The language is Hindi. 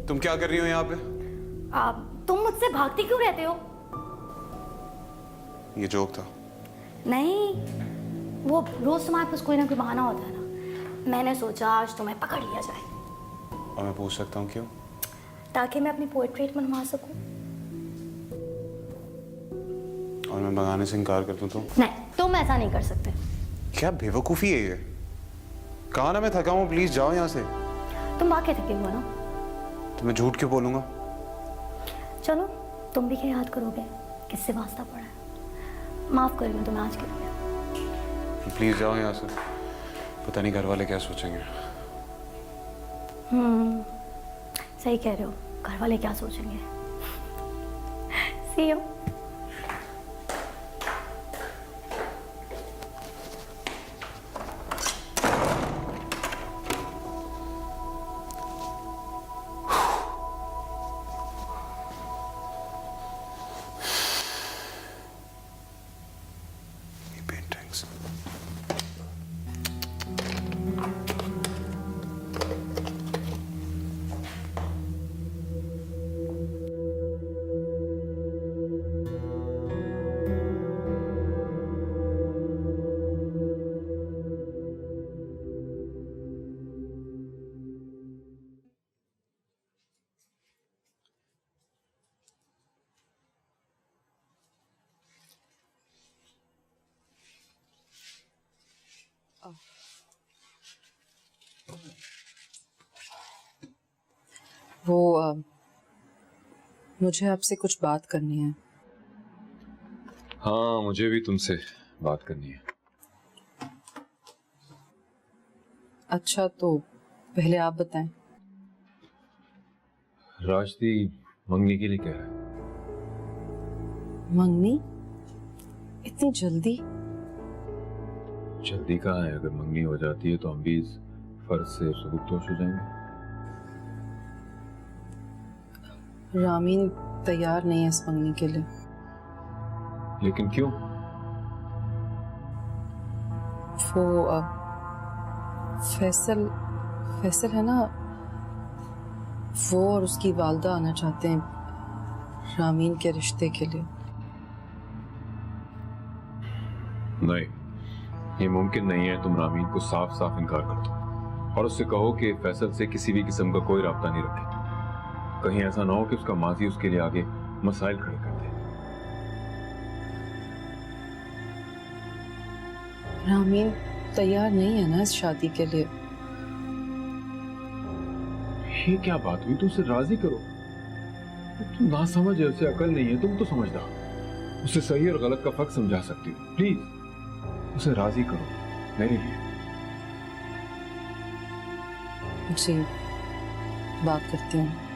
तुम क्या कर रही हो यहाँ पे? तुम मुझसे भागती क्यों रहते हो? ये जोक था। नहीं, वो रोज तुम्हारे पास कोई ना कोई बहाना होता है ना। मैंने सोचा आज तुम्हें पकड़ लिया जाए। और मैं पूछ सकता हूँ क्यों? ताकि मैं अपनी पोएट्री बनवा सकूं। और मैं भगाने से इनकार कर दूँ तो? नहीं, तुम ऐसा नहीं कर सकते। क्या बेवकूफ़ी है ये? कहा ना मैं थका हूँ, प्लीज जाओ यहाँ से। तुम वाकई थके हुए ना? तो मैं झूठ क्यों बोलूँगा? चलो, तुम भी क्या याद करोगे किससे वास्ता पड़ा है। माफ कर रही हूँ तुम्हें आज के लिए। प्लीज जाओ यहाँ से। पता नहीं घर वाले क्या सोचेंगे। सही कह रहे हो, घर वाले क्या सोचेंगे। See you. पेंटिंग्स। मुझे आपसे कुछ बात करनी है। हाँ, मुझे भी तुमसे बात करनी है। अच्छा, तो पहले आप बताएं। राजदी मंगनी के लिए कह रहा है। मंगनी? इतनी जल्दी? जल्दी कहाँ है? अगर मंगनी हो जाती है तो हम भी इस फर्ज से सबूतोष हो जाएंगे। रामीन तैयार नहीं है इस मंगनी के लिए। लेकिन क्यों? वो फैसल है ना, वो और उसकी वालदा आना चाहते हैं रामीन के रिश्ते के लिए। नहीं, ये मुमकिन नहीं है। तुम रामीन को साफ साफ इनकार कर दो और उससे कहो कि फैसल से किसी भी किस्म का कोई राब्ता नहीं रखे। कहीं ऐसा ना हो कि उसका माजी उसके लिए आगे मसाइल खड़े कर दे। रामीन तैयार नहीं है ना इस शादी के लिए। ये क्या बात हुई? तुम उसे राजी करो। तुम ना समझ है, उसे अकल नहीं है। तुम तो समझदार, उसे सही और गलत का फर्क समझा सकती हो। प्लीज उसे राजी करो मेरे लिए। जी, बात करती हूँ।